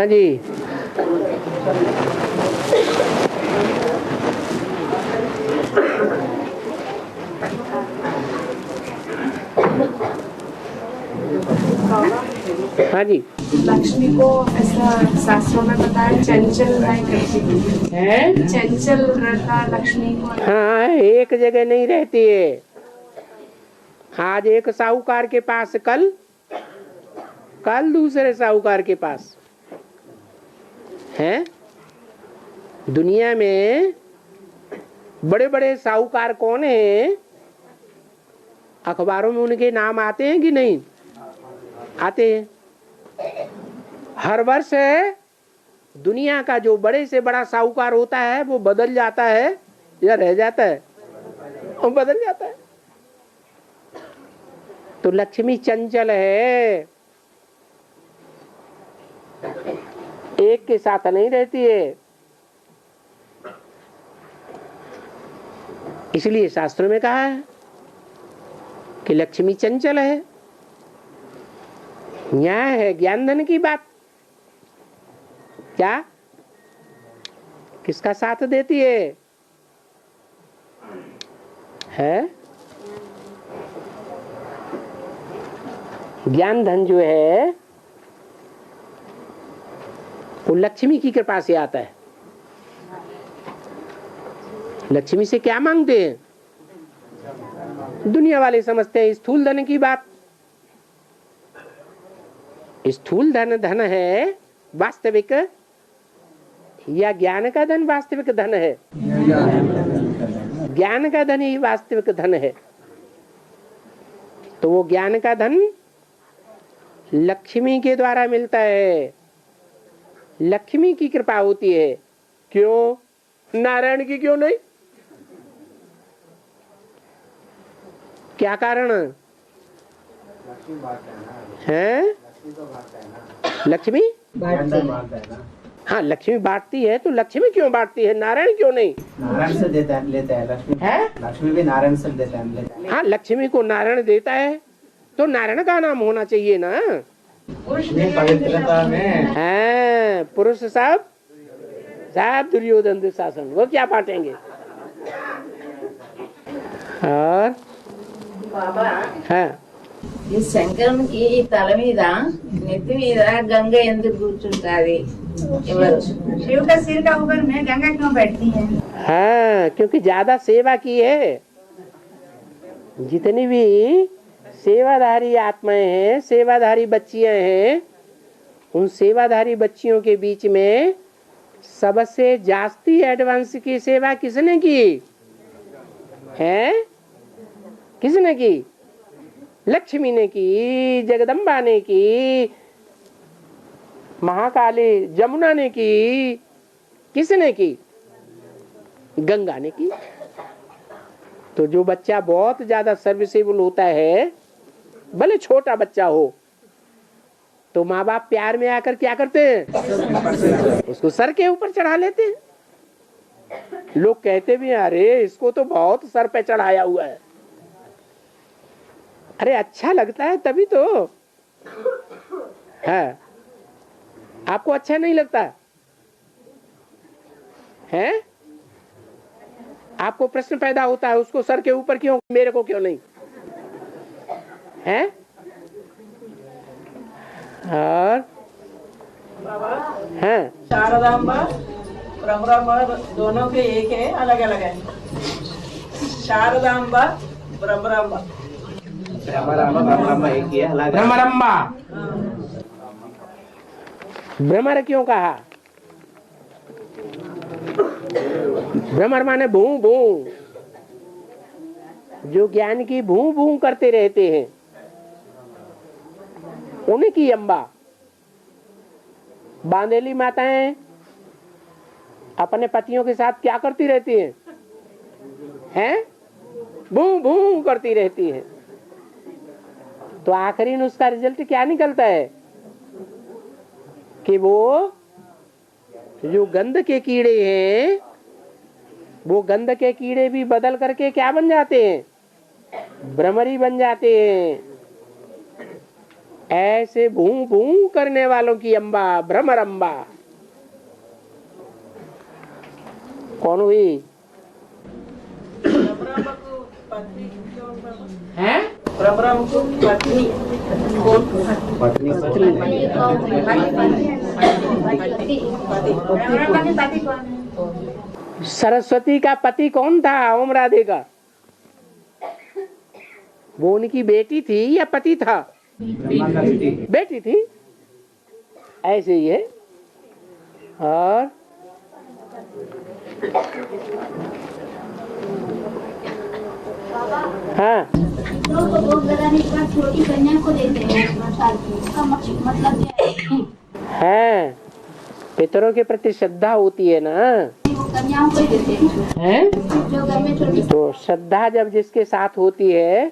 हाँ जी। हाँ जी। लक्ष्मी को ऐसा शास्त्रों में बताया चंचल नहीं करती है, चंचल रहता लक्ष्मी को। हाँ, एक जगह नहीं रहती है। आज एक साहूकार के पास, कल दूसरे साहूकार के पास है। दुनिया में बड़े बड़े साहूकार कौन हैं? अखबारों में उनके नाम आते हैं कि नहीं आते हैं? हर वर्ष दुनिया का जो बड़े से बड़ा साहूकार होता है वो बदल जाता है या रह जाता है? वो बदल जाता है। तो लक्ष्मी चंचल है, एक के साथ नहीं रहती है। इसलिए शास्त्रों में कहा है कि लक्ष्मी चंचल है। न्याय है ज्ञान धन की बात। क्या किसका साथ देती है? ज्ञान धन जो है वो लक्ष्मी की कृपा से आता है। लक्ष्मी से क्या मांगते हैं? दुनिया वाले समझते हैं स्थूल धन की बात। स्थूल धन धन है वास्तविक, या ज्ञान का धन वास्तविक धन है? ज्ञान का धन ही वास्तविक धन है। तो वो ज्ञान का धन लक्ष्मी के द्वारा मिलता है। लक्ष्मी की कृपा होती है। क्यों? नारायण की क्यों नहीं? क्या कारण है? लक्ष्मी हाँ, लक्ष्मी बांटती है। तो लक्ष्मी क्यों बांटती है, नारायण क्यों नहीं? नारायण से लेता है लक्ष्मी है। लक्ष्मी भी नारायण से लेता है। हाँ, लक्ष्मी को नारायण देता है तो नारायण का नाम होना चाहिए ना। पवित्रता में हाँ, पुरुष साहब दुर्योधन दुशासन वो क्या बांटेंगे? और బాబా हाँ, ఈ శంకరునికి ఈ తల మీద నెత్తి మీద గంగ ఎందుకు కూర్చుంటాది? ఎవరు? शिव का सिर का ऊपर में गंगा क्यों बैठती है? हाँ, क्योंकि ज्यादा सेवा की है। जितनी भी सेवाधारी आत्माएं हैं, सेवाधारी बच्चियां हैं, उन सेवाधारी बच्चियों के बीच में सबसे जास्ती एडवांस की सेवा किसने की है? किसने की? लक्ष्मी ने की, जगदम्बा ने की, महाकाली जमुना ने की। किसने की? गंगा ने की। तो जो बच्चा बहुत ज्यादा सर्विसेबल होता है, भले छोटा बच्चा हो, तो माँ बाप प्यार में आकर क्या करते हैं? उसको सर के ऊपर चढ़ा लेते हैं। लोग कहते भी हैं, अरे इसको तो बहुत सर पे चढ़ाया हुआ है। अरे अच्छा लगता है तभी तो है। आपको अच्छा नहीं लगता है? आपको प्रश्न पैदा होता है उसको सर के ऊपर क्यों, मेरे को क्यों नहीं है? और हैं शारदांबा ब्रह्मरांबा दोनों के एक है, अलग अलग है। शारदांबा ब्रह्मरांबा एक ही है, अलग है। भ्रमरंबा। भ्रमर क्यों कहा? भ्रमर माने भू भू। जो ज्ञान की भू भू करते रहते हैं उनकी अम्बा। बांदेली माताएं अपने पतियों के साथ क्या करती रहती हैं? हैं? भू भू करती रहती हैं। तो आखिरी में उसका रिजल्ट क्या निकलता है कि वो जो गंध के कीड़े हैं, वो गंध के कीड़े भी बदल करके क्या बन जाते हैं? भ्रमरी बन जाते हैं। ऐसे भू भू करने वालों की अम्बा भ्रमर अम्बा कौन हुई? ब्रह्म को पत्नी कौन बाबा? है ब्रह्म को पत्नी कौन? पत्नी सरस्वती का पति कौन था? ओम राधे का वो उनकी बेटी थी या पति था? बेटी थी। ऐसे ही है। और हाँ पितरों को भोग लगाने के बाद छोटी कन्या को देते हैं प्रसाद की। इसका मतलब क्या है? है पितरों के प्रति श्रद्धा होती है ना, वो कन्याओं को ही देते हैं जो घर में छोटी। तो श्रद्धा जब जिसके साथ होती है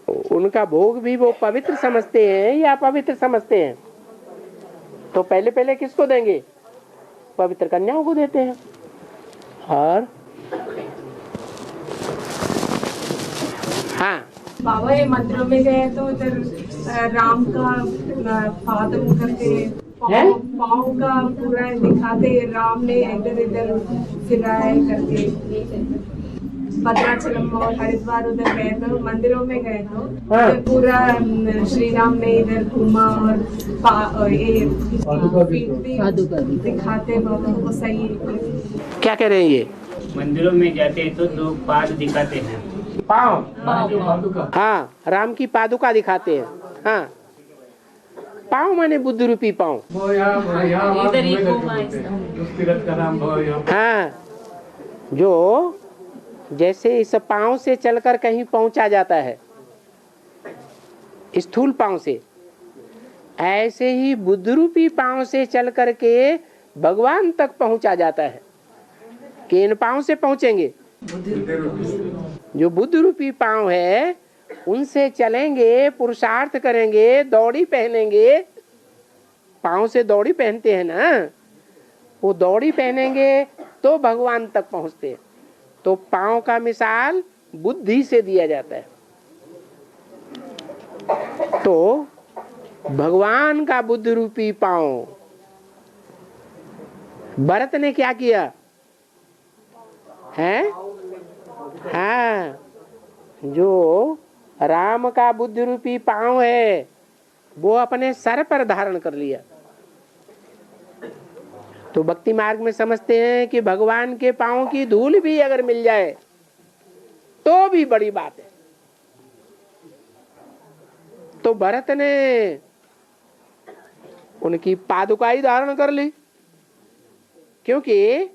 उनका भोग भी वो पवित्र समझते हैं या अपवित्र समझते हैं? तो पहले पहले किसको देंगे? पवित्र कन्याओं को देते हैं। और हाँ बाबा ये मंदिरों में गए तो उधर राम का पाद करके पाँव का पूरा दिखाते, राम ने इधर इधर फिराए करके। भद्राचलम और हरिद्वार उधर गए तो मंदिरों में गए तो उधर पूरा श्री राम ने इधर घूमा और ये दिखाते बाबा को सही। क्या कह रहे हैं ये? मंदिरों में जाते हैं तो दो पाद दिखाते हैं। पाँव। हाँ राम की पादुका दिखाते हैं। हाँ पाँव माने बुद्ध रूपी पाँव। हाँ जो जैसे इस पाँव से चलकर कहीं पहुंचा जाता है स्थूल पाँव से, ऐसे ही बुद्ध रूपी पाँव से चल करके भगवान तक पहुंचा जाता है। कि इन पाँव से पहुंचेंगे, जो बुद्ध रूपी पाँव है उनसे चलेंगे, पुरुषार्थ करेंगे, दौड़ी पहनेंगे। पाँव से दौड़ी पहनते हैं ना, वो दौड़ी पहनेंगे तो भगवान तक पहुंचते हैं। तो पाँव का मिसाल बुद्धि से दिया जाता है। तो भगवान का बुद्ध रूपी पाँव, भरत ने क्या किया है? हाँ जो राम का बुद्ध रूपी पाँव है वो अपने सर पर धारण कर लिया। तो भक्ति मार्ग में समझते हैं कि भगवान के पाँव की धूल भी अगर मिल जाए तो भी बड़ी बात है। तो भरत ने उनकी पादुकाई धारण कर ली, क्योंकि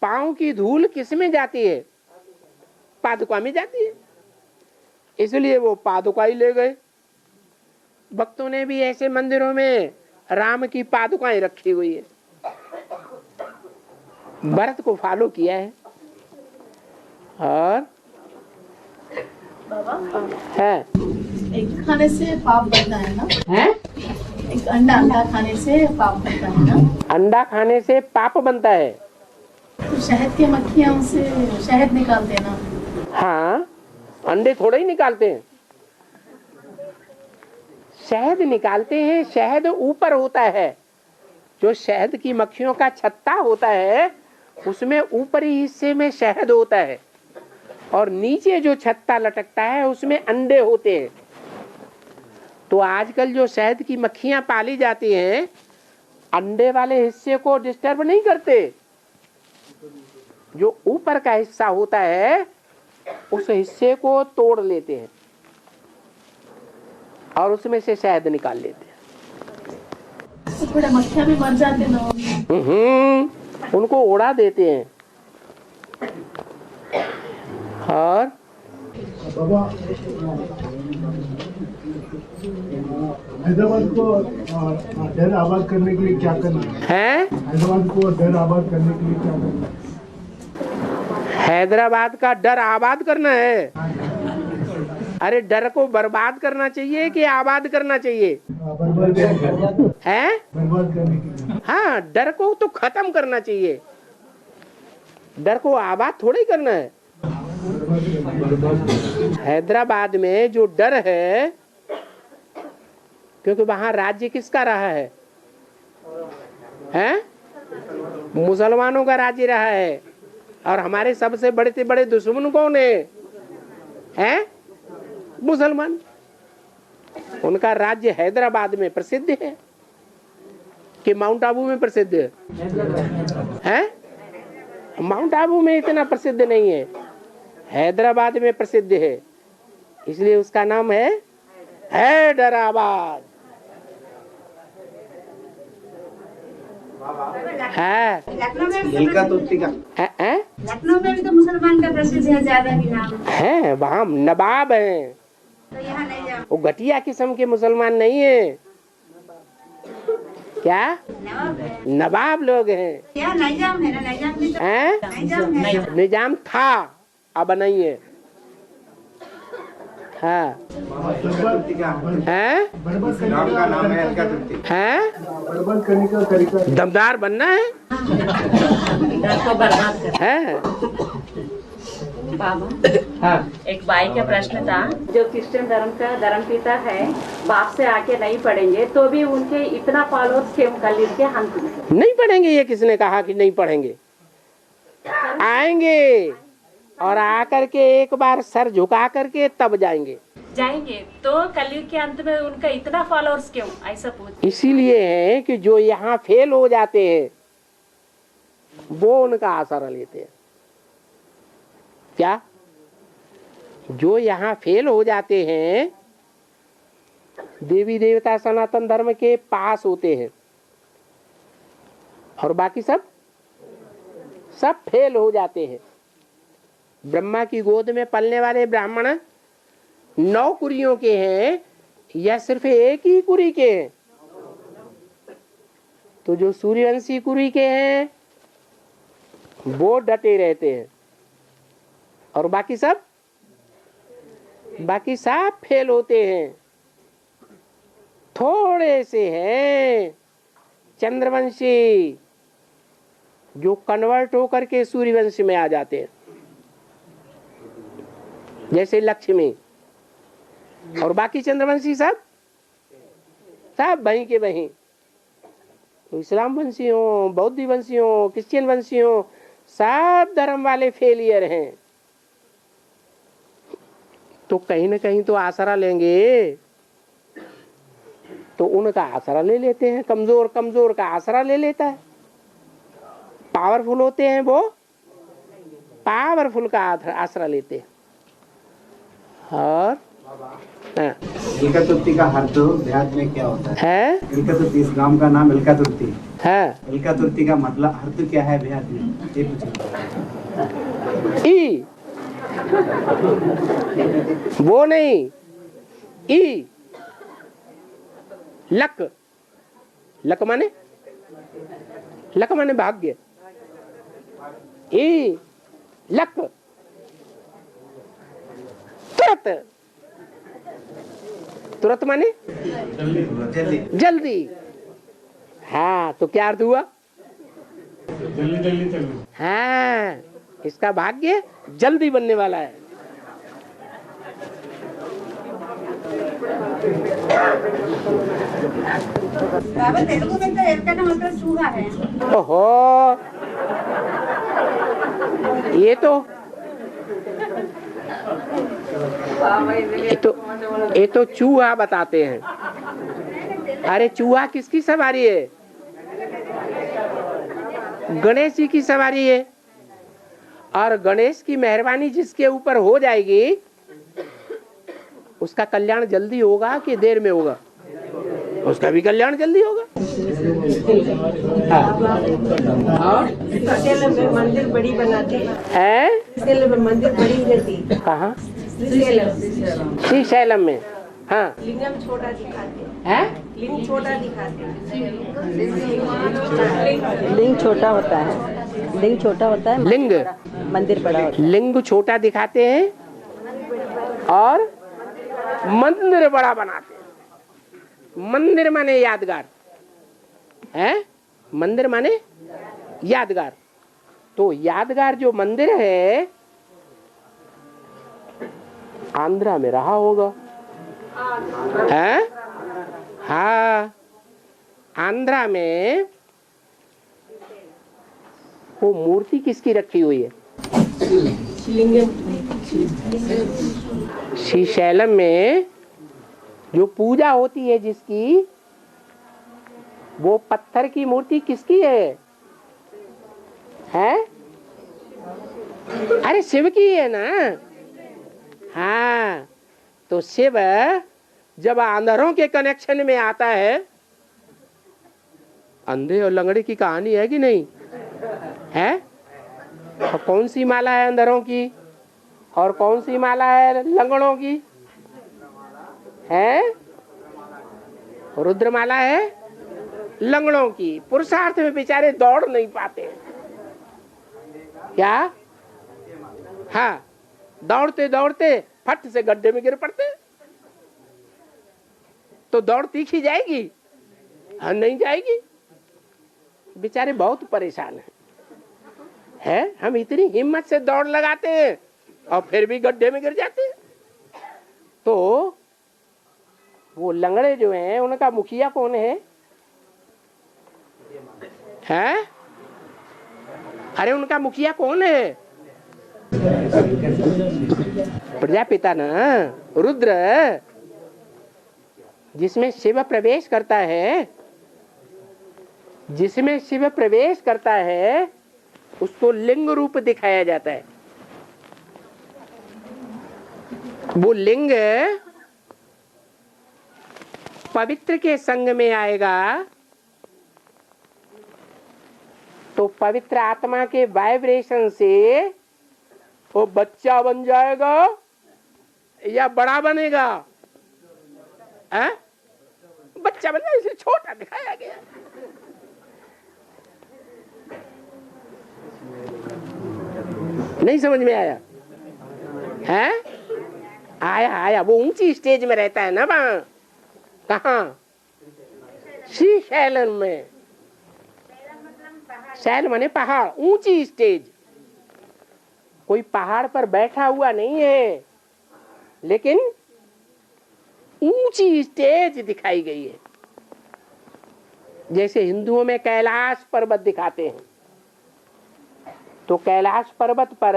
पाँव की धूल किस में जाती है? पादुका में जाती है। इसलिए वो पादुकाई ले गए। भक्तों ने भी ऐसे मंदिरों में राम की पादुकाएं रखी हुई है, भरत को फॉलो किया है। और है एक खाने से पाप बनता है ना? है एक अंडा खाने से पाप बनता है ना? अंडा खाने से पाप बनता है। तो शहद की मक्खियाँ से शहद निकालते हैं ना? हाँ अंडे थोड़े ही निकालते हैं, शहद निकालते हैं। शहद ऊपर होता है, जो शहद की मक्खियों का छत्ता होता है उसमें ऊपरी हिस्से में शहद होता है, और नीचे जो छत्ता लटकता है उसमें अंडे होते हैं। तो आजकल जो शहद की मक्खियां पाली जाती हैं अंडे वाले हिस्से को डिस्टर्ब नहीं करते, जो ऊपर का हिस्सा होता है उस हिस्से को तोड़ लेते हैं और उसमें से शहद निकाल लेते हैं। तो थोड़ा मक्खियाँ भी मर जाते ना? उनको उड़ा देते हैं। और हैदराबाद को डर आबाद करने के लिए क्या करना है? हैदराबाद को डर आबाद करने के लिए क्या करना है? हैदराबाद का डर आबाद करना है? अरे डर को बर्बाद करना चाहिए कि आबाद करना चाहिए? है बर्बाद करने के लिए। हाँ डर को तो खत्म करना चाहिए, डर को आबाद थोड़ी करना है। हैदराबाद में जो डर है क्योंकि वहां राज्य किसका रहा है? हैं? मुसलमानों का राज्य रहा है। और हमारे सबसे बड़े से बड़े दुश्मन कौन है? हैं? मुसलमान। उनका राज्य हैदराबाद में प्रसिद्ध है कि माउंट आबू में प्रसिद्ध है? हैं? माउंट आबू में इतना प्रसिद्ध नहीं है, हैदराबाद में प्रसिद्ध है, इसलिए उसका नाम है हैदराबाद। है लखनऊ में इल्का तुर्ती का लखनऊ में भी तो मुसलमान का प्रसिद्ध है ज्यादा भी नाम है, वहाँ नवाब हैं। तो यहाँ नहीं जाओ। वो घटिया किस्म के मुसलमान नहीं है, क्या नवाब है, नवाब लोग हैं। यहाँ निजाम है ना, निजाम भी तो हैं? निजाम है। निजाम था, अब नहीं है। हाँ तुर्ती का हैं? बर्बाद करने गांव का नाम है इल्का तुर्ती। हैं? बर्बाद करने का तरीका दमदार बनना है। घर को बर्बाद कर। हैं? बाबा हाँ एक भाई का प्रश्न था, जो क्रिश्चियन धर्म का धर्मपिता है, बाप से आके नहीं पढ़ेंगे तो भी उनके इतना फॉलोअर्स के कलील के अंत में नहीं पढ़ेंगे, ये किसने कहा कि नहीं पढ़ेंगे? आएंगे और आकर के एक बार सर झुका करके तब जाएंगे। तो कलयुग के अंत में उनका इतना फॉलोअर्स क्यों, ऐसा पूछ। इसीलिए है कि जो यहाँ फेल हो जाते हैं वो उनका आसरा लेते हैं। क्या? जो यहाँ फेल हो जाते हैं, देवी देवता सनातन धर्म के पास होते हैं और बाकी सब फेल हो जाते हैं। ब्रह्मा की गोद में पलने वाले ब्राह्मण 9 कुरियों के हैं या सिर्फ एक ही कुरी के हैं? तो जो सूर्यवंशी कुरी के हैं वो डटे रहते हैं और बाकी सब फेल होते हैं। थोड़े से हैं चंद्रवंशी जो कन्वर्ट होकर के सूर्यवंश में आ जाते हैं, जैसे लक्ष्मी। और बाकी चंद्रवंशी सब वहीं के वहीं। तो इस्लाम वंशी हो, बौद्ध वंशी हो, क्रिश्चियन वंशी हो, सब धर्म वाले फेलियर हैं। तो कहीं ना कहीं तो आसरा लेंगे, तो उनका आसरा ले लेते हैं। कमजोर का आसरा ले लेता है। पावरफुल होते हैं वो पावरफुल का आसरा लेते हैं। और इल्का तुर्ती का अर्थ देहात में क्या होता है? इल्का तुर्ती, इस गांव का नाम इल्का तुर्ती है। इल्का तुर्ती का मतलब अर्थ क्या है देहात में, ये पूछे। ई वो नहीं, ई लक माने भाग्य। ई लक तुरंत माने जल्दी। हाँ तो क्या अर्थ हुआ? जल्दी। हाँ इसका भाग्य जल्दी बनने वाला है। बाबा तेलुगु में तो एल्का का मतलब चूहा है। ओहो, ये तो चूहा बताते हैं। अरे चूहा किसकी सवारी है? गणेश जी की सवारी है। और गणेश की मेहरबानी जिसके ऊपर हो जाएगी उसका कल्याण जल्दी होगा कि देर में होगा? उसका भी कल्याण जल्दी होगा। में मंदिर बड़ी बनाते हैं। मंदिर बड़ी रहती है। कहाँ? श्रीशैलम में। हाँ लिंगम छोटा दिखाते है। लिंग छोटा दिखाते हैं। लिंग छोटा होता है, लिंग छोटा होता है, लिंग मंदिर बड़ा होता है। लिंग छोटा दिखाते हैं और मंदिर बड़ा बनाते हैं। मंदिर माने यादगार है। मंदिर माने यादगार। तो यादगार जो मंदिर है आंध्रा में रहा होगा है। हाँ, आंध्रा में वो मूर्ति किसकी रखी हुई है? श्रीशैलम में जो पूजा होती है जिसकी, वो पत्थर की मूर्ति किसकी है? हैं? अरे शिव की है ना। हाँ, तो शिव जब अंधरों के कनेक्शन में आता है, अंधे और लंगड़े की कहानी है कि नहीं है? और कौन सी माला है अंधरों की और कौन सी माला है लंगड़ों की? है रुद्रमाला है लंगड़ों की। पुरुषार्थ में बेचारे दौड़ नहीं पाते क्या? हाँ, दौड़ते दौड़ते फट से गड्ढे में गिर पड़ते। तो दौड़ तीखी जाएगी? हाँ, नहीं जाएगी। बेचारे बहुत परेशान हैं। हम इतनी हिम्मत से दौड़ लगाते हैं और फिर भी गड्ढे में गिर जाते हैं। तो वो लंगड़े जो हैं उनका मुखिया कौन है? हैं? अरे उनका मुखिया कौन है? प्रजापिता ना, रुद्र। जिसमें शिव प्रवेश करता है, जिसमें शिव प्रवेश करता है उसको लिंग रूप दिखाया जाता है। वो लिंग पवित्र के संग में आएगा तो पवित्र आत्मा के वाइब्रेशन से वो बच्चा बन जाएगा या बड़ा बनेगा? है? बच्चा बन जाएगा, इसे छोटा दिखाया गया। नहीं समझ में आया? है? आया। वो ऊंची स्टेज में रहता है ना वहां। कहाँ? श्रीशैलम में। शैल माने पहाड़, ऊंची स्टेज। कोई पहाड़ पर बैठा हुआ नहीं है, लेकिन ऊंची स्टेज दिखाई गई है। जैसे हिंदुओं में कैलाश पर्वत दिखाते हैं, तो कैलाश पर्वत पर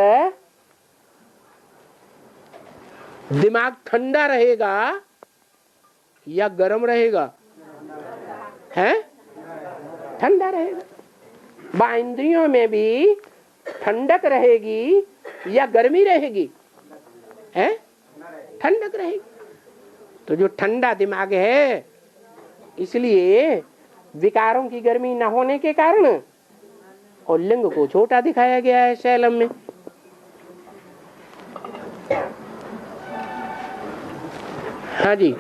दिमाग ठंडा रहेगा या गर्म रहेगा? है? ठंडा रहेगा। बाइंद्रियों में भी ठंडक रहेगी या गर्मी रहेगी? है? ठंडक रहेगी। तो जो ठंडा दिमाग है, इसलिए विकारों की गर्मी न होने के कारण और लिंग को छोटा दिखाया गया है शैलम में। हाँ जी।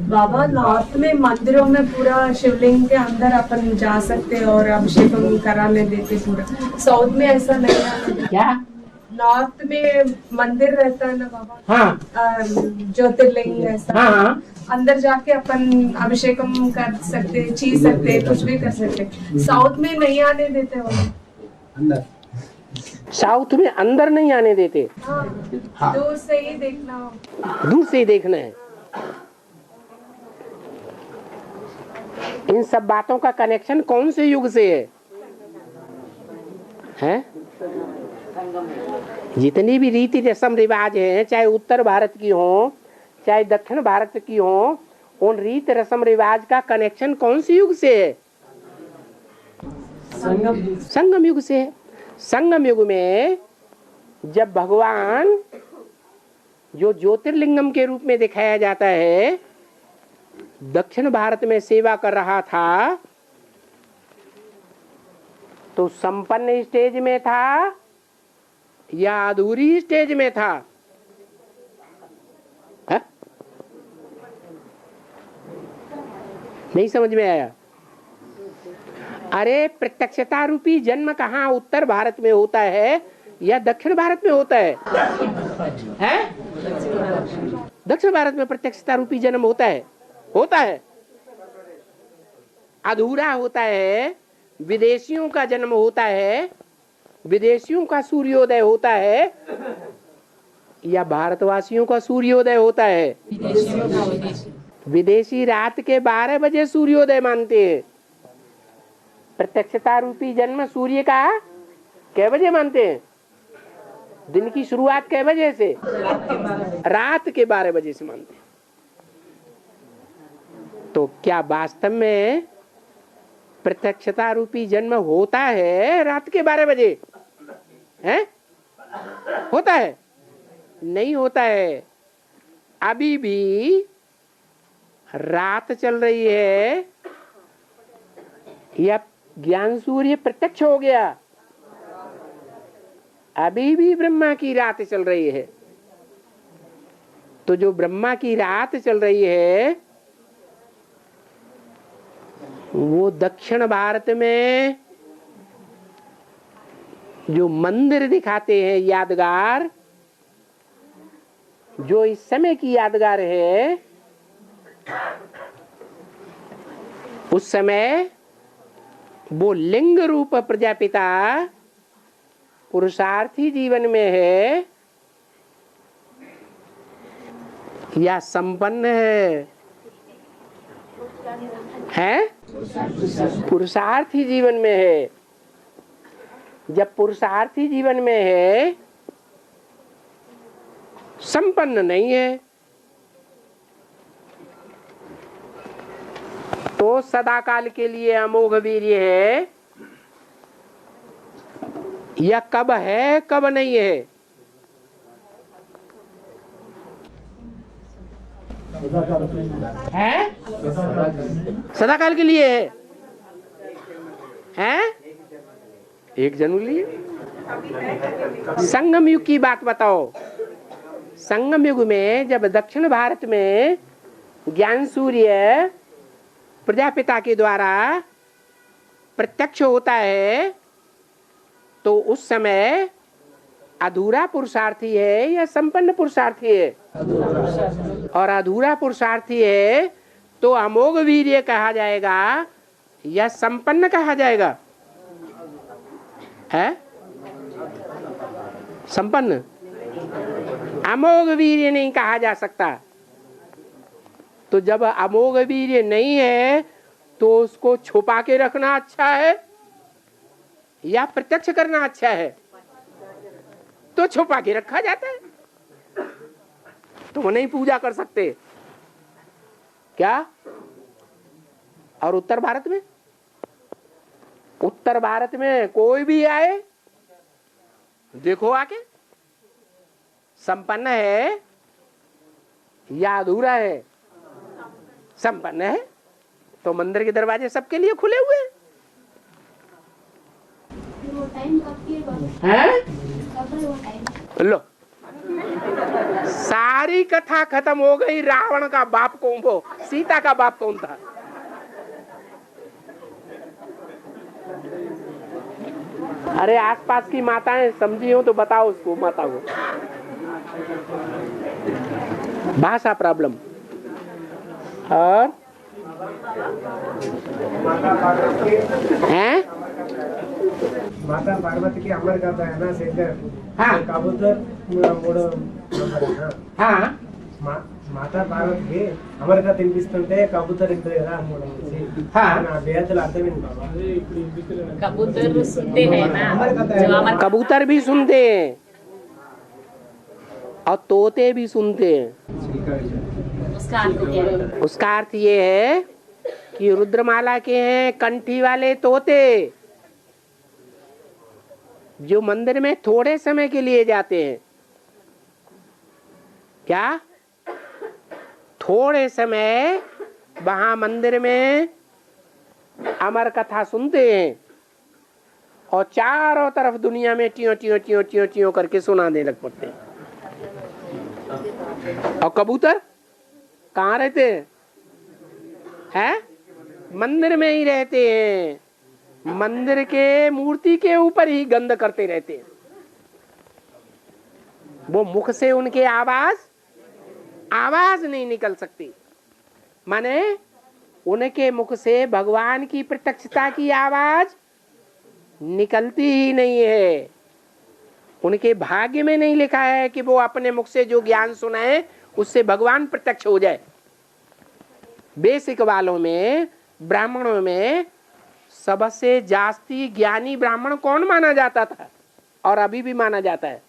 बाबा, नॉर्थ में मंदिरों में पूरा शिवलिंग के अंदर अपन जा सकते हैं और अभिषेक कराने देते पूरा। साउथ में ऐसा नहीं है क्या? नॉर्थ में मंदिर रहता है ना बाबा। हाँ। ज्योतिर्लिंग ऐसा। हाँ। अंदर जाके अपन अभिषेक कर सकते, ची सकते, कुछ भी कर सकते। साउथ में नहीं आने देते वो अंदर। साउथ में अंदर नहीं आने देते। हाँ। दूर से ही देखना। दूर से ही देखना है। इन सब बातों का कनेक्शन कौन से युग से है? हैं? जितनी भी रीति रस्म रिवाज हैं, चाहे उत्तर भारत की हो चाहे दक्षिण भारत की हो, उन रीति रस्म रिवाज का कनेक्शन कौन से युग से है? संगम युग से है। संगम युग में जब भगवान जो ज्योतिर्लिंगम के रूप में दिखाया जाता है दक्षिण भारत में सेवा कर रहा था, तो संपन्न स्टेज में था या अधूरी स्टेज में था? है? नहीं समझ में आया? अरे प्रत्यक्षता रूपी जन्म कहाँ उत्तर भारत में होता है या दक्षिण भारत में होता है? हैं? दक्षिण भारत में प्रत्यक्षता रूपी जन्म होता है। अधूरा होता है, विदेशियों का जन्म होता है, विदेशियों का सूर्योदय होता है या भारतवासियों का सूर्योदय होता है? विदेशी रात के 12 बजे सूर्योदय मानते हैं। प्रत्यक्षता रूपी जन्म सूर्य का कै बजे मानते हैं? दिन की शुरुआत कै बजे से? रात के 12 बजे से मानते हैं। तो क्या वास्तव में प्रत्यक्षता रूपी जन्म होता है रात के 12 बजे? है? होता है? नहीं होता है। अभी भी रात चल रही है या ज्ञान सूर्य प्रत्यक्ष हो गया? अभी भी ब्रह्मा की रात चल रही है। तो जो ब्रह्मा की रात चल रही है वो दक्षिण भारत में जो मंदिर दिखाते हैं यादगार, जो इस समय की यादगार है, उस समय वो लिंग रूप प्रजापिता पुरुषार्थी जीवन में है या संपन्न है? पुरुषार्थी जीवन में है। जब पुरुषार्थी जीवन में है, संपन्न नहीं है, तो सदाकाल के लिए अमोघ वीर्य है या कब है कब नहीं है? है? सदाकाल के लिए है। हैं? एक जन्म लिए। संगम युग की बात बताओ। संगम युग में जब दक्षिण भारत में ज्ञान सूर्य प्रजापिता के द्वारा प्रत्यक्ष होता है तो उस समय अधूरा पुरुषार्थी है या संपन्न पुरुषार्थी है? और अधूरा पुरुषार्थी है तो अमोघ वीर्य कहा जाएगा या संपन्न कहा जाएगा? है? संपन्न। अमोघ वीर्य नहीं कहा जा सकता। तो जब अमोघ वीर्य नहीं है तो उसको छुपा के रखना अच्छा है या प्रत्यक्ष करना अच्छा है? तो छुपा के रखा जाता है। तो वो नहीं पूजा कर सकते क्या? और उत्तर भारत में? उत्तर भारत में कोई भी आए देखो आके, संपन्न है या अधूरा है? संपन्न है। तो मंदिर के दरवाजे सबके लिए खुले हुए हैं। वो टाइम कब की हैं? कब है वो टाइम? लो, सारी कथा खत्म हो गई। रावण का बाप कौन, वो सीता का बाप कौन था? अरे आसपास की माताएं समझी हो तो बताओ उसको, माता को। भाषा प्रॉब्लम। और हैं? माता पार्वती की अमर गाथा है ना शंकर। हाँ। कबूतर మూడో నంబర్ हाँ। माता पार्वती अमर गाथा తినిపిస్తుంటే కబూతర్ ఇద్దరు కదా మూడో हाँ। నా వేదలు అర్థమైంది బాబా। कबूतर सुनते हैं ना, जो अमर कबूतर भी सुनते हैं और तोते भी सुनते हैं। उसका अर्थ क्या है? उसका अर्थ ये है कि रुद्रमाला के हैं कंठी वाले तोते, जो मंदिर में थोड़े समय के लिए जाते हैं। क्या? थोड़े समय वहां मंदिर में अमर कथा सुनते हैं और चारों तरफ दुनिया में टियो टियो टियो टियो टियो करके सुनाने लग पड़ते हैं। और कबूतर कहाँ रहते हैं? हैं? मंदिर में ही रहते हैं। मंदिर के मूर्ति के ऊपर ही गंध करते रहते हैं। वो मुख से उनके आवाज नहीं निकल सकती। माने उनके मुख से भगवान की प्रत्यक्षता की आवाज निकलती ही नहीं है। उनके भाग्य में नहीं लिखा है कि वो अपने मुख से जो ज्ञान सुनाए उससे भगवान प्रत्यक्ष हो जाए। बेसिक वालों में, ब्राह्मणों में सबसे जास्ती ज्ञानी ब्राह्मण कौन माना जाता था और अभी भी माना जाता है?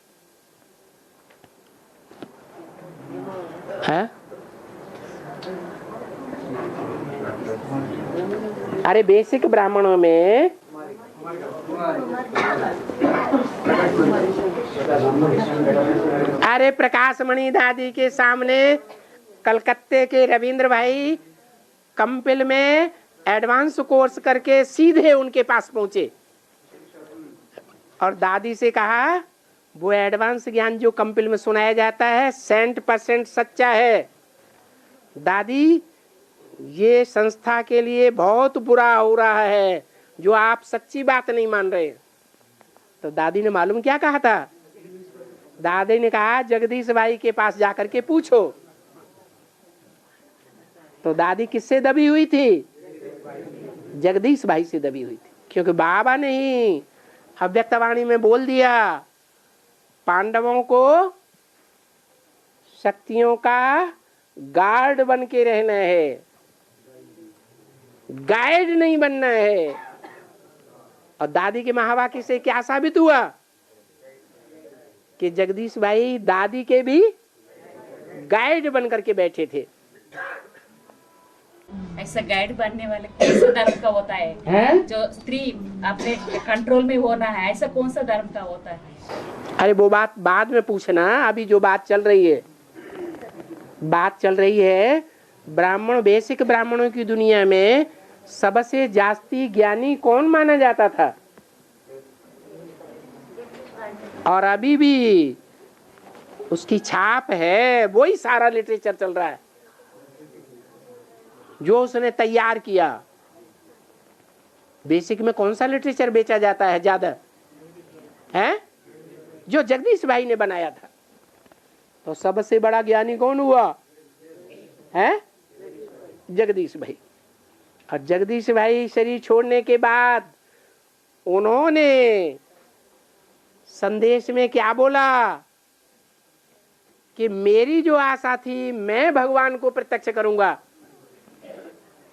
अरे बेसिक ब्राह्मणों में अरे प्रकाशमणि दादी के सामने कलकत्ते के रविंद्र भाई कंपिल में एडवांस कोर्स करके सीधे उनके पास पहुंचे और दादी से कहा वो एडवांस ज्ञान जो कंपिल में सुनाया जाता है 100% सच्चा है। दादी ये संस्था के लिए बहुत बुरा हो रहा है जो आप सच्ची बात नहीं मान रहे। तो दादी ने मालूम क्या कहा था? दादी ने कहा जगदीश भाई के पास जाकर के पूछो। तो दादी किससे दबी हुई थी? जगदीश भाई से दबी हुई थी, क्योंकि बाबा ने ही अव्यक्तवाणी में बोल दिया पांडवों को शक्तियों का गार्ड बन के रहना है, गाइड नहीं बनना है। और दादी के महावाक्य से क्या साबित हुआ कि जगदीश भाई दादी के भी गाइड बन करके बैठे थे। ऐसा गाइड बनने वाले कौन सा धर्म का होता है? जो स्त्री अपने कंट्रोल में होना है, ऐसा कौन सा धर्म का होता है? अरे वो बात बाद में पूछना, अभी जो बात चल रही है, बात चल रही है ब्राह्मण, बेसिक ब्राह्मणों की दुनिया में सबसे जास्ती ज्ञानी कौन माना जाता था और अभी भी उसकी छाप है। वही सारा लिटरेचर चल रहा है जो उसने तैयार किया। बेसिक में कौन सा लिटरेचर बेचा जाता है ज्यादा? है जो जगदीश भाई ने बनाया था। तो सबसे बड़ा ज्ञानी कौन हुआ? है जगदीश भाई। और जगदीश भाई शरीर छोड़ने के बाद उन्होंने संदेश में क्या बोला कि मेरी जो आशा थी मैं भगवान को प्रत्यक्ष करूंगा,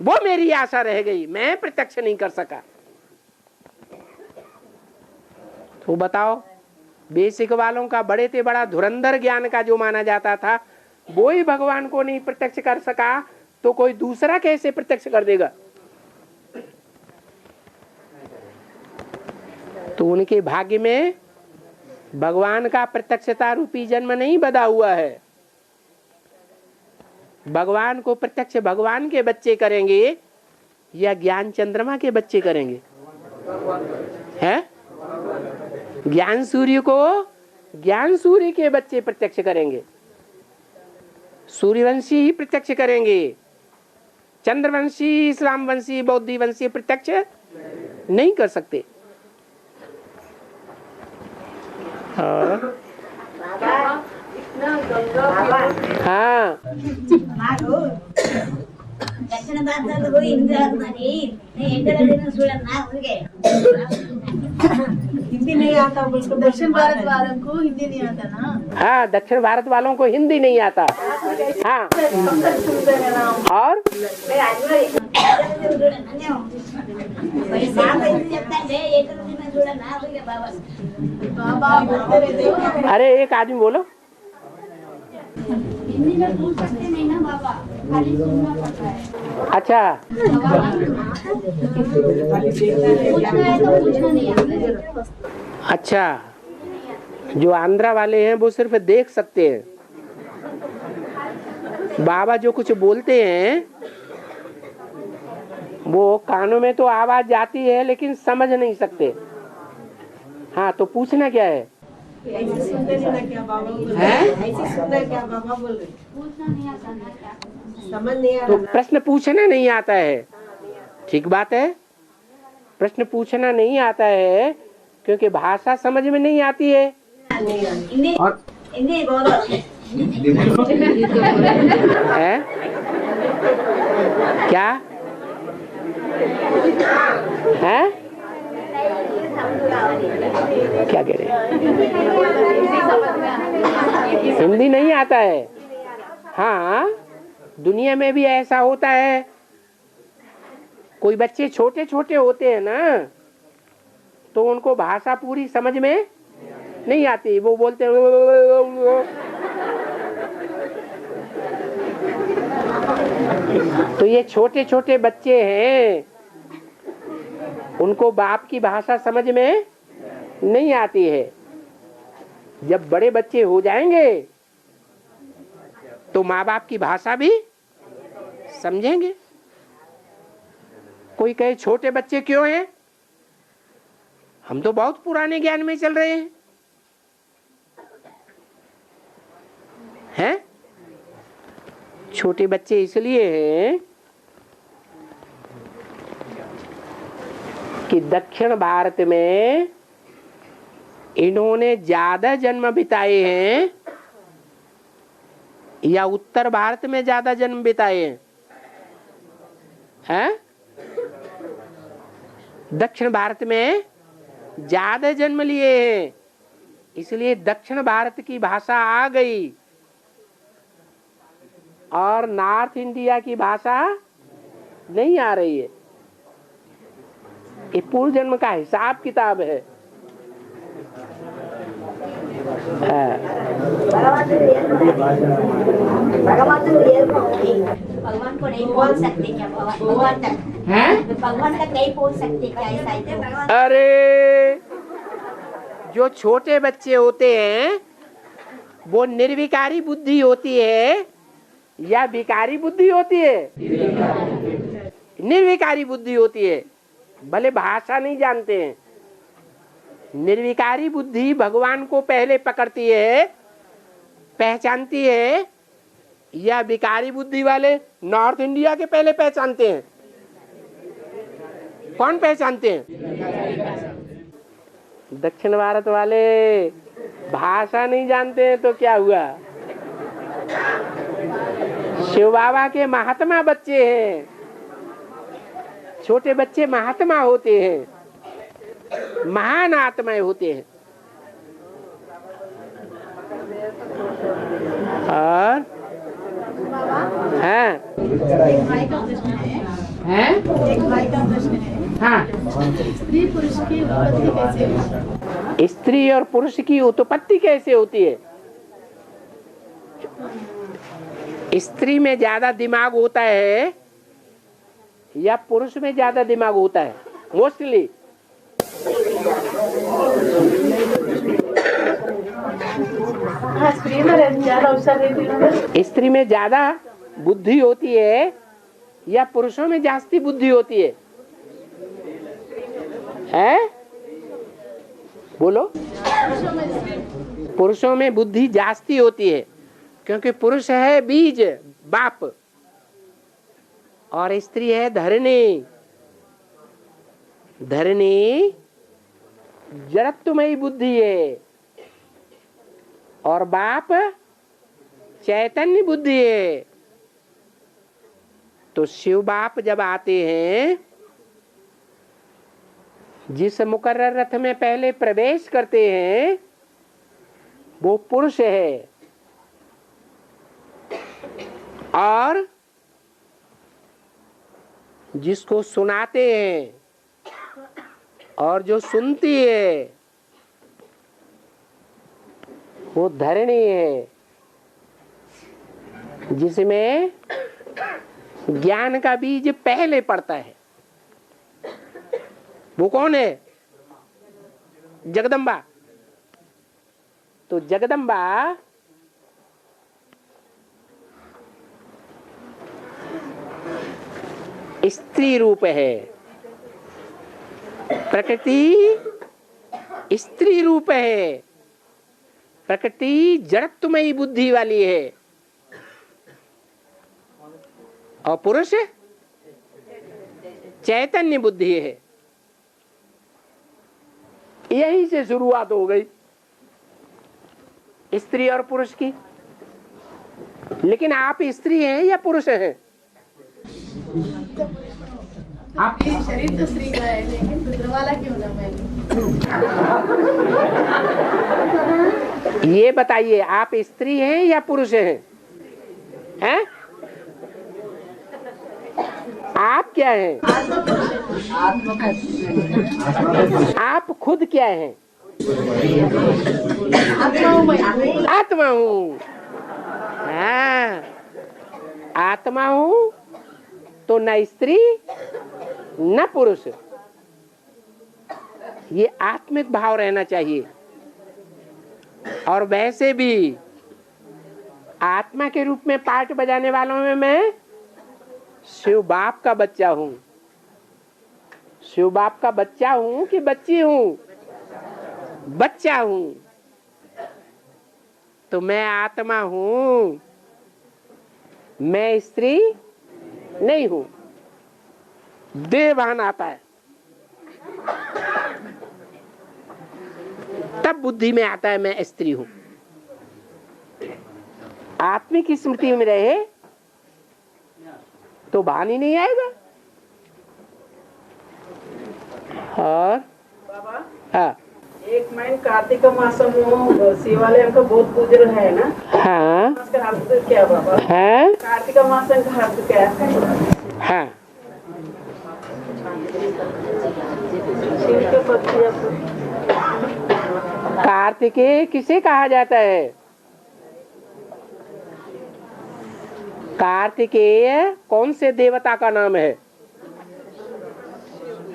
वो मेरी आशा रह गई, मैं प्रत्यक्ष नहीं कर सका। तो बताओ बेसिक वालों का बड़े से बड़ा धुरंधर ज्ञान का जो माना जाता था वो ही भगवान को नहीं प्रत्यक्ष कर सका, तो कोई दूसरा कैसे प्रत्यक्ष कर देगा? तो उनके भाग्य में भगवान का प्रत्यक्षता रूपी जन्म नहीं बधा हुआ है। भगवान को प्रत्यक्ष भगवान के बच्चे करेंगे या ज्ञान चंद्रमा के बच्चे करेंगे? है ज्ञान सूर्य को ज्ञान सूर्य के बच्चे प्रत्यक्ष करेंगे, सूर्यवंशी ही प्रत्यक्ष करेंगे। चंद्रवंशी, इस्लामवंशी, बौद्धवंशी प्रत्यक्ष नहीं कर सकते। हाँ दक्षिण भारत को हिंदी नहीं आता, दक्षिण भारत वालों को हिंदी नहीं आता ना। हाँ दक्षिण भारत वालों को हिंदी नहीं आता। हाँ और अरे एक आदमी बोलो। हिंदी में पूछ सकते नहीं ना बाबा, खाली सुनना पड़ता है। अच्छा पूछना है तो पूछना नहीं आता। अच्छा, जो आंध्रा वाले हैं वो सिर्फ देख सकते हैं। बाबा जो कुछ बोलते हैं वो कानों में तो आवाज जाती है लेकिन समझ नहीं सकते। हाँ तो पूछना क्या है? ऐसे सुनते नहीं ना क्या बाबा बोल रहे हैं? ऐसे सुनते क्या बाबा बोल रहे हैं? पूछना नहीं आता ना, क्या समझ नहीं आ तो रहा। प्रश्न पूछना नहीं आता है, ठीक बात है। प्रश्न पूछना नहीं आता है क्योंकि भाषा समझ में नहीं आती है। और हिंदी बोलो। है क्या है? क्या कह रहे हैं? हिंदी नहीं आता है। हाँ दुनिया में भी ऐसा होता है। कोई बच्चे छोटे छोटे होते हैं ना, तो उनको भाषा पूरी समझ में नहीं आती, वो बोलते हैं तो ये छोटे छोटे बच्चे हैं, उनको बाप की भाषा समझ में नहीं आती है। जब बड़े बच्चे हो जाएंगे तो माँ बाप की भाषा भी समझेंगे। कोई कहे छोटे बच्चे क्यों हैं? हम तो बहुत पुराने ज्ञान में चल रहे हैं? छोटे बच्चे इसलिए हैं कि दक्षिण भारत में इन्होंने ज्यादा जन्म बिताए हैं या उत्तर भारत में ज्यादा जन्म बिताए हैं? दक्षिण भारत में ज्यादा जन्म लिए हैं, इसलिए दक्षिण भारत की भाषा आ गई और नॉर्थ इंडिया की भाषा नहीं आ रही है। ये पूर्व जन्म का हिसाब किताब है। भगवान को नहीं बोल सकते क्या? भगवान तक भगवान तक नहीं बोल सकते क्या? ऐसा? अरे जो छोटे बच्चे होते हैं वो निर्विकारी बुद्धि होती है या विकारी बुद्धि होती है? निर्विकारी बुद्धि होती है, भले भाषा नहीं जानते हैं। निर्विकारी बुद्धि भगवान को पहले पकड़ती है, पहचानती है, या विकारी बुद्धि वाले नॉर्थ इंडिया के पहले पहचानते हैं? कौन पहचानते हैं? दक्षिण भारत वाले भाषा नहीं जानते हैं तो क्या हुआ? शिव बाबा के महात्मा बच्चे हैं, छोटे बच्चे महात्मा होते हैं, महान आत्माएं होते हैं। और हाँ एक भाई का प्रश्न है। एक भाई का प्रश्न है। हाँ, स्त्री पुरुष की उत्पत्ति कैसे होती है? स्त्री और पुरुष की उत्पत्ति कैसे होती है? स्त्री में ज्यादा दिमाग होता है या पुरुष में ज्यादा दिमाग होता है? मोस्टली स्त्री में ज्यादा बुद्धि होती है या पुरुषों में जास्ती बुद्धि होती है? हैं? बोलो। पुरुषों में बुद्धि जास्ती होती है, क्योंकि पुरुष है बीज बाप और स्त्री है धरनी। धरनी जड़त्वमयी बुद्धि है और बाप चैतन्य बुद्धि है। तो शिव बाप जब आते हैं, जिस मुकर्रर रथ में पहले प्रवेश करते हैं वो पुरुष है, और जिसको सुनाते हैं और जो सुनती है वो धरणी है, जिसमें ज्ञान का बीज पहले पड़ता है। वो कौन है? जगदम्बा। तो जगदम्बा स्त्री रूप है, प्रकृति स्त्री रूप है, प्रकृति जड़त्वमयी बुद्धि वाली है, और पुरुष चैतन्य बुद्धि है। यहीं से शुरुआत हो गई स्त्री और पुरुष की। लेकिन आप स्त्री हैं या पुरुष हैं? आपके शरीर तो स्त्री का है, लेकिन रुद्र वाला क्यों ना? मैं ये बताइए, आप स्त्री हैं या पुरुष हैं? हैं? आप क्या हैं? आप खुद क्या हैं? आत्मा हूँ। हाँ, आत्मा हूँ तो न स्त्री न पुरुष, ये आत्मिक भाव रहना चाहिए। और वैसे भी आत्मा के रूप में पार्ट बजाने वालों में मैं शिव बाप का बच्चा हूँ। शिव बाप का बच्चा हूँ कि बच्ची हूँ? बच्चा हूँ। तो मैं आत्मा हूँ, मैं स्त्री नहीं हूँ। देहभान आता है तब बुद्धि में आता है मैं स्त्री हूँ। आत्मिक स्मृति में रहे तो भान ही नहीं आएगा। और बाबा हाँ, एक महीने कार्तिक मासम शिवालय का बहुत पूजन है ना। हाँ, उसका अर्थ क्या बाबा? हाँ, कार्तिक मासम का अर्थ क्या है? हाँ, शिव के पति कार्तिकेय किसे कहा जाता है? कार्तिकेय कौन से देवता का नाम है?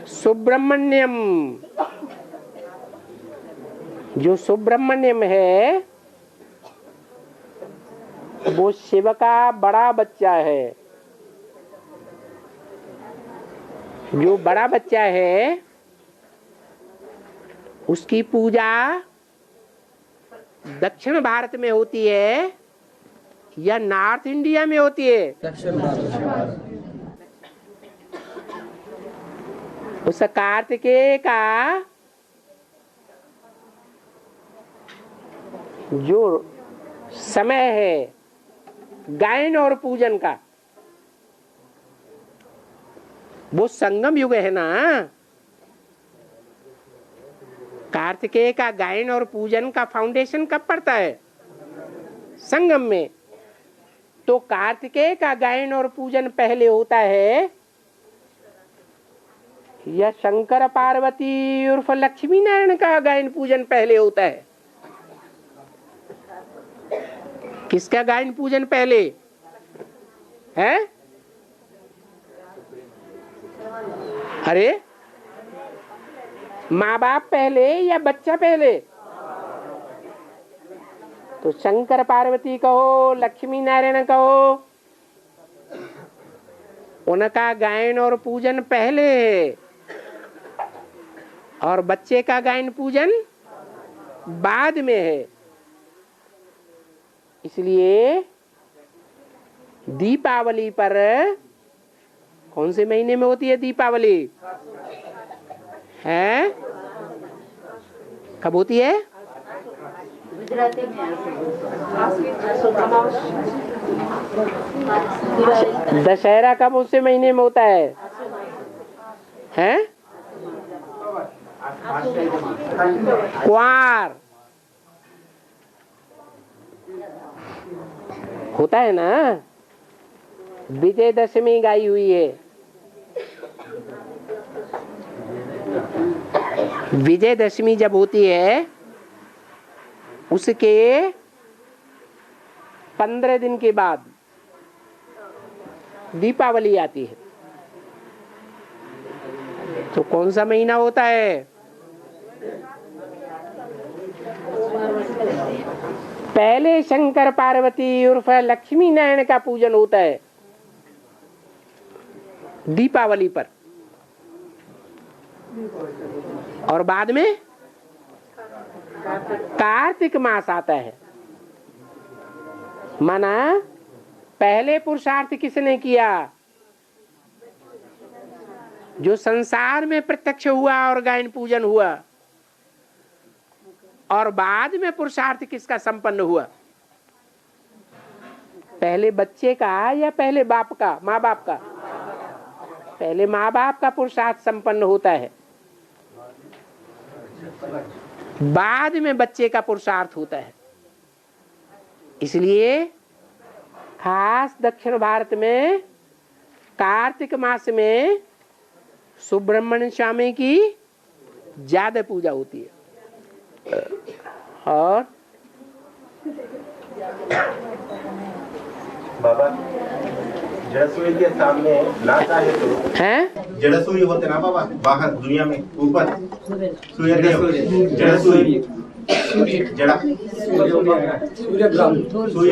सुब्रमण्यम। जो सुब्रमण्यम है वो शिव का बड़ा बच्चा है। जो बड़ा बच्चा है उसकी पूजा दक्षिण भारत में होती है या नॉर्थ इंडिया में होती है? दक्षिण भारत। उस कार्तिकेय का जो समय है गायन और पूजन का, वो संगम युग है ना। कार्तिकेय का गायन और पूजन का फाउंडेशन कब पड़ता है? संगम में। तो कार्तिकेय का गायन और पूजन पहले होता है या शंकर पार्वती उर्फ लक्ष्मी नारायण का गायन पूजन पहले होता है? किसका गायन पूजन पहले है? अरे माँ बाप पहले या बच्चा पहले? तो शंकर पार्वती कहो, लक्ष्मी नारायण कहो, उनका गायन और पूजन पहले है और बच्चे का गायन पूजन बाद में है। इसलिए दीपावली पर, कौन से महीने में होती है दीपावली? है कब होती है? दशहरा कब उसे महीने में होता है? हैं? क्वार होता है ना। विजयदशमी गाई हुई है। विजयदशमी जब होती है उसके 15 दिन के बाद दीपावली आती है। तो कौन सा महीना होता है? पहले शंकर पार्वती उर्फ लक्ष्मी नारायण का पूजन होता है दीपावली पर, और बाद में कार्तिक मास आता है। माना पहले पुरुषार्थ किसने किया? जो संसार में प्रत्यक्ष हुआ और गायन पूजन हुआ, और बाद में पुरुषार्थ किसका संपन्न हुआ? पहले बच्चे का या पहले बाप का, माँ बाप का? पहले माँ बाप का पुरुषार्थ संपन्न होता है, बाद में बच्चे का पुरुषार्थ होता है। इसलिए खास दक्षिण भारत में कार्तिक मास में सुब्रह्मण्य स्वामी की ज्यादा पूजा होती है। और बाबा जड़ सूर्य के सामने ना चाहे तो हैं जड़ सूर्य होते ना बाबा, बाहर दुनिया में ऊपर सूर्य देव, जड़ सूर्य, जड़ा सूर्य ग्रह, सूर्य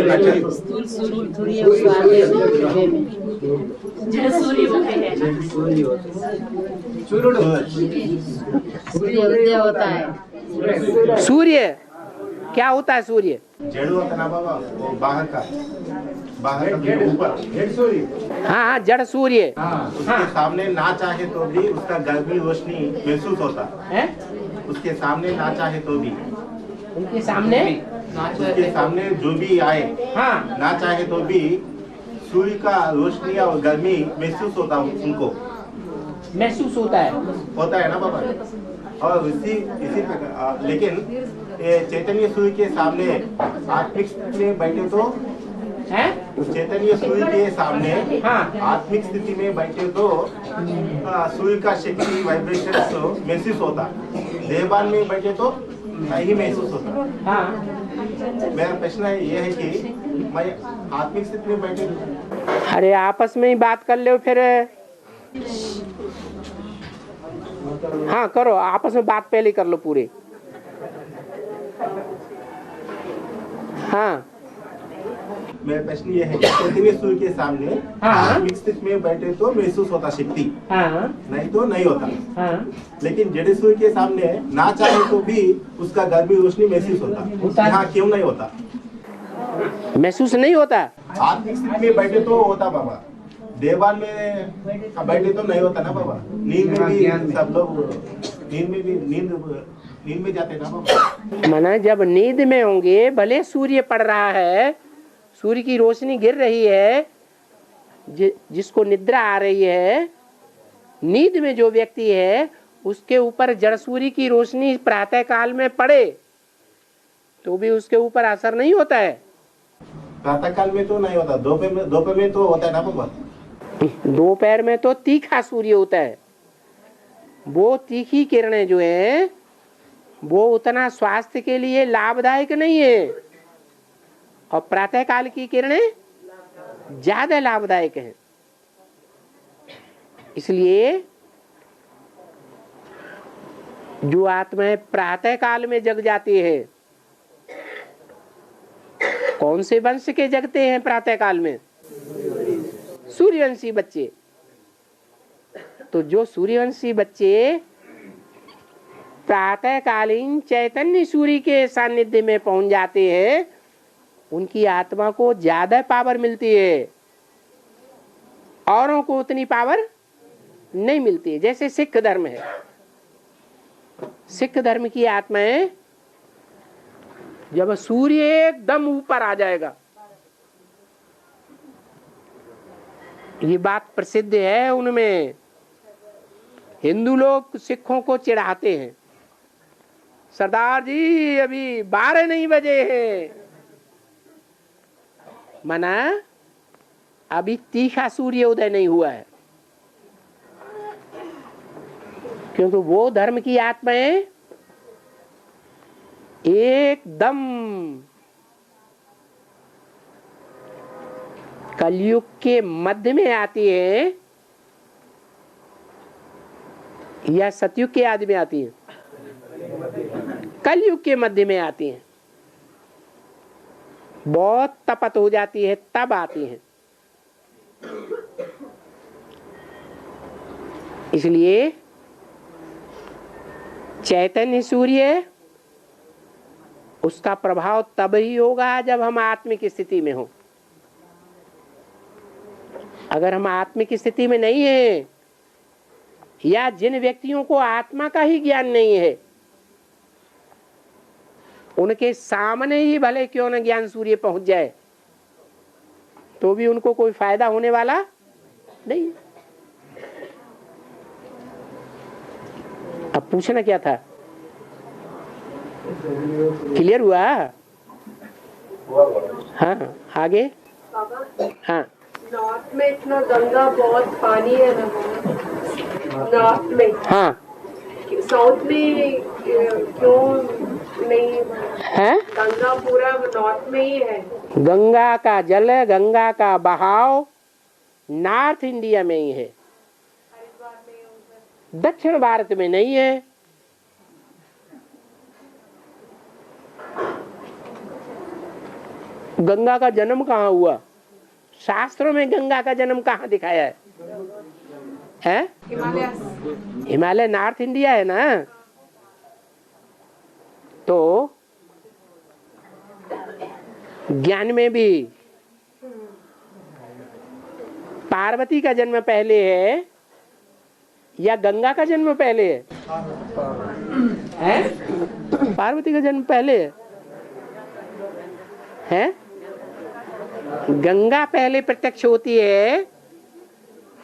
सूर्योदय होता है। सूर्य क्या होता है? सूर्य जड़ होता ना बाबा, वो बाहर का ऊपर सूर्य। हाँ, जड़ सूर्य। उसके सामने ना चाहे तो भी उसका गर्मी रोशनी महसूस होता है। उसके सामने ना चाहे तो भी, उनके सामने जो भी आए, हाँ, ना चाहे तो भी सूर्य का रोशनी और गर्मी महसूस होता उनको, महसूस होता है ना बाबा। और इसी प्रकार लेकिन चैतन्य सूर्य के सामने आत्मिक में बैठे तो चैतन्य सूर्य के सामने आत्मिक स्थिति में बैठे तो सूर्य का शक्ति वाइब्रेशन महसूस होता, देहबान में बैठे तो नहीं महसूस होता। मेरा प्रश्न ये है कि मैं आत्मिक स्थिति में बैठे। अरे आपस में ही बात कर लो फिर। हाँ करो, आपस में बात पहले कर लो पूरे। हाँ, मेरा प्रश्न ये है कि चैतन्य सूर्य के सामने आत्मिक स्थिति में बैठे तो महसूस होता शक्ति, नहीं तो नहीं होता। लेकिन जड़ सूर्य के सामने ना चाहे तो भी उसका गर्मी रोशनी महसूस होता। यहाँ क्यों नहीं होता? महसूस नहीं होता। आत्मिक स्थिति में बैठे तो होता बाबा, देवाल में बैठे तो नहीं होता ना बाबा। नींद में भी सब लोग नींद में जाते ना बाबा। माना जब नींद में होंगे, भले सूर्य पड़ रहा है, सूर्य की रोशनी गिर रही है, जिसको निद्रा आ रही है, नींद में जो व्यक्ति है उसके ऊपर जड़ सूर्य की रोशनी प्रातः काल में पड़े तो भी उसके ऊपर असर नहीं होता है। प्रातः काल में तो नहीं होता, दोपहर में तो होता है ना बाबा। दोपहर में तो तीखा सूर्य होता है, वो तीखी किरणें जो है वो उतना स्वास्थ्य के लिए लाभदायक नहीं है, और प्रातः काल की किरणें ज्यादा लाभदायक हैं। इसलिए जो आत्माएं प्रातः काल में जग जाती है, कौन से वंश के जगते हैं प्रातः काल में? सूर्यवंशी बच्चे। तो जो सूर्यवंशी बच्चे प्रातःकालीन चैतन्य सूर्य के सानिध्य में पहुंच जाते हैं, उनकी आत्मा को ज्यादा पावर मिलती है, औरों को उतनी पावर नहीं मिलती है। जैसे सिख धर्म है, सिख धर्म की आत्माएं जब सूर्य एकदम ऊपर आ जाएगा, ये बात प्रसिद्ध है उनमें। हिंदू लोग सिखों को चिढ़ाते हैं, सरदार जी अभी 12 नहीं बजे हैं। माना अभी तीखा सूर्य उदय नहीं हुआ है, क्योंकि वो धर्म की आत्माएं एकदम कलयुग के मध्य में आती है या सतयुग के आदि में आती है? कलयुग के मध्य में आती हैं, बहुत तपत हो जाती है तब आती हैं। इसलिए चैतन्य सूर्य, उसका प्रभाव तब ही होगा जब हम आत्मिक स्थिति में हो। अगर हम आत्मिक स्थिति में नहीं है, या जिन व्यक्तियों को आत्मा का ही ज्ञान नहीं है, उनके सामने ही भले क्यों न ज्ञान सूर्य पहुंच जाए, तो भी उनको कोई फायदा होने वाला नहीं। अब पूछना क्या था? क्लियर हुआ? हाँ आगे। हाँ नॉर्थ में इतना गंगा बहुत पानी है ना, नॉर्थ में। हाँ, साउथ में क्यों नहीं है? गंगा पूरा नॉर्थ में ही है। गंगा का जल, गंगा का बहाव नॉर्थ इंडिया में ही है, दक्षिण भारत में नहीं है। गंगा का जन्म कहाँ हुआ? शास्त्रों में गंगा का जन्म कहाँ दिखाया है? हैं? हिमालय नॉर्थ इंडिया है ना। तो ज्ञान में भी पार्वती का जन्म पहले है या गंगा का जन्म पहले है? पार्वती का जन्म पहले है? गंगा पहले प्रत्यक्ष होती है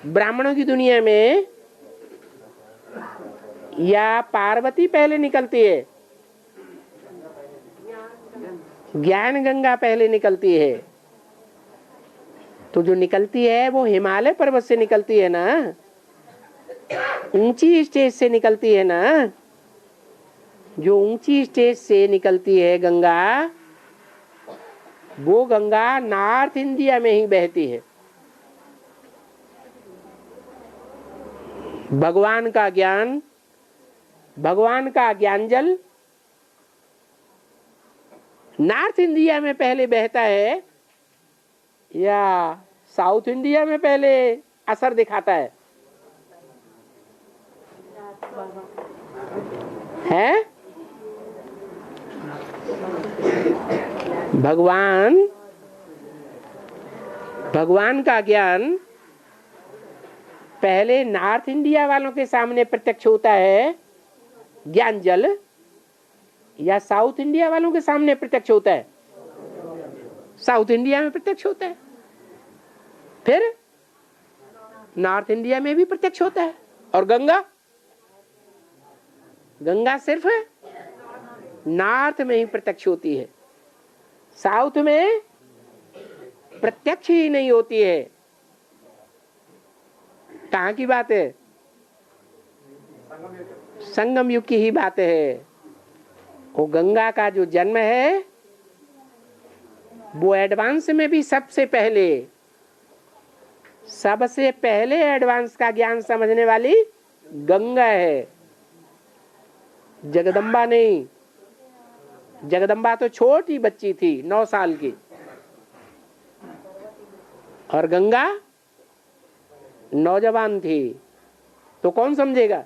ब्राह्मणों की दुनिया में, या पार्वती पहले निकलती है? ज्ञान गंगा पहले निकलती है। तो जो निकलती है वो हिमालय पर्वत से निकलती है ना, ऊंची स्टेज से निकलती है ना। जो ऊंची स्टेज से निकलती है गंगा, वो गंगा नॉर्थ इंडिया में ही बहती है। भगवान का ज्ञान, भगवान का ज्ञान जल नॉर्थ इंडिया में पहले बहता है या साउथ इंडिया में पहले असर दिखाता है? भगवान का ज्ञान पहले नॉर्थ इंडिया वालों के सामने प्रत्यक्ष होता है ज्ञान जल, या साउथ इंडिया वालों के सामने प्रत्यक्ष होता है? साउथ इंडिया में प्रत्यक्ष होता है, फिर नॉर्थ इंडिया में भी प्रत्यक्ष होता है। और गंगा सिर्फ नॉर्थ में ही प्रत्यक्ष होती है, साउथ में प्रत्यक्ष ही नहीं होती है। कहाँ की बात है? संगम युग की ही बात है। वो गंगा का जो जन्म है वो एडवांस में भी सबसे पहले एडवांस का ज्ञान समझने वाली गंगा है, जगदम्बा नहीं। जगदम्बा तो छोटी बच्ची थी, 9 साल की, और गंगा नौजवान थी। तो कौन समझेगा?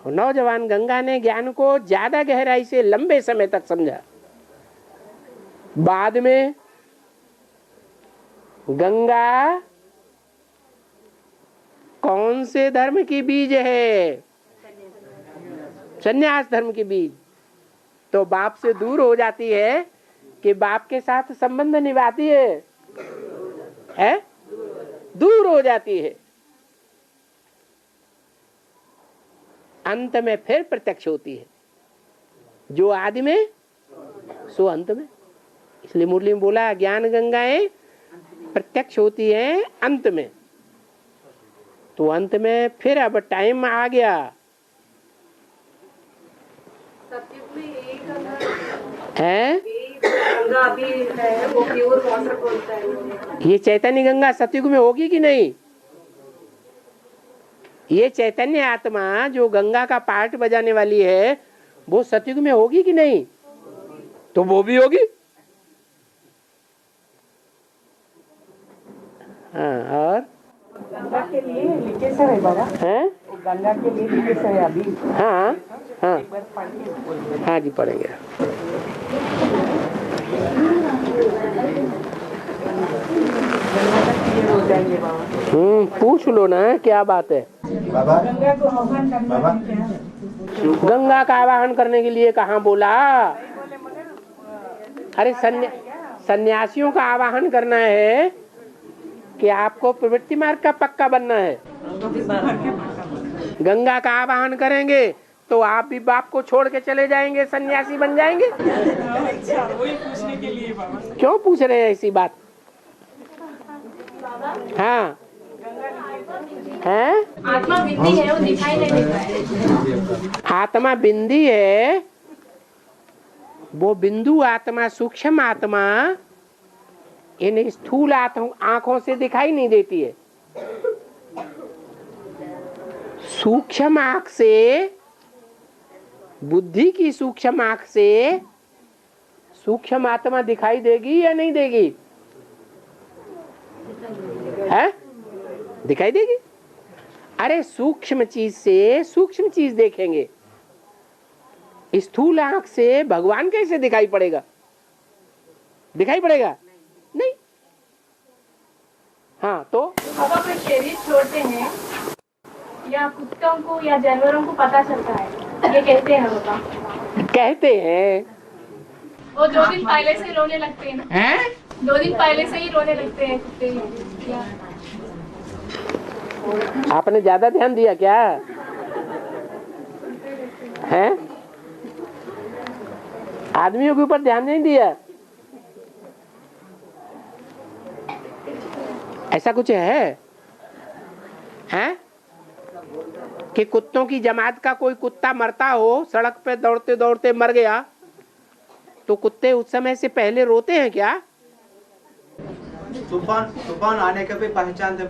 नौजवान गंगा ने ज्ञान को ज्यादा गहराई से लंबे समय तक समझा। बाद में गंगा कौन से धर्म की बीज है? संन्यास धर्म की बीज। तो बाप से दूर हो जाती है कि बाप के साथ संबंध निभाती है? दूर हो जाती है। अंत में फिर प्रत्यक्ष होती है, जो आदि में सो अंत में। इसलिए मुरली में बोला ज्ञान गंगाएं प्रत्यक्ष होती है अंत में। तो अंत में फिर अब टाइम आ गया। गंगा अभी है, वो प्योर वाटर बोलता है। ये चैतन्य गंगा सतयुग में होगी कि नहीं? ये चैतन्य आत्मा जो गंगा का पार्ट बजाने वाली है, वो सतयुग में होगी कि नहीं? तो वो भी होगी। हाँ, और गंगा के लिए लिखे सर है बाबा, हैं? गंगा के लिए लिखे सर है अभी। हाँ हाँ एक बार पढ़ के हाँ जी, पढ़ेंगे। क्लियर हो जाएंगे बाबा। पूछ लो ना, क्या बात है? बाबा, गंगा को आह्वान करना बाबा, है क्या? गंगा का आवाहन करने के लिए कहाँ बोला? अरे सन्यासियों का आवाहन करना है कि आपको प्रवृत्ति मार्ग का पक्का बनना है। गंगा का आवाहन करेंगे तो आप भी बाप को छोड़ के चले जाएंगे, सन्यासी बन जाएंगे। अच्छा, वही पूछने के लिए बाबा। क्यों पूछ रहे हैं ऐसी बात? हाँ है आत्मा बिंदी है, वो दिखाई नहीं देता है। आत्मा बिंदी है, वो बिंदु आत्मा, सूक्ष्म आत्मा इन स्थूल आंखों से दिखाई नहीं देती है। सूक्ष्म आंख से, बुद्धि की सूक्ष्म आंख से सूक्ष्म आत्मा दिखाई देगी या नहीं देगी? है? दिखाई देगी। अरे सूक्ष्म चीज से सूक्ष्म चीज देखेंगे, स्थूल आंख से भगवान कैसे दिखाई पड़ेगा? दिखाई पड़ेगा नहीं। हाँ तो अब अपने शरीर छोड़ते हैं या कुत्तों को या जानवरों को पता चलता है, ये कहते हैं बाबा। कहते हैं वो 2 दिन पहले से रोने लगते हैं ना? हैं? 2 दिन पहले से ही रोने लगते हैं कुत्ते क्या? आपने ज्यादा ध्यान दिया क्या है? आदमियों के ऊपर ध्यान नहीं दिया। ऐसा कुछ है कि कुत्तों की जमात का कोई कुत्ता मरता हो, सड़क पे दौड़ते दौड़ते मर गया, तो कुत्ते उस समय से पहले रोते हैं क्या? तूफान आने का भी पहचानते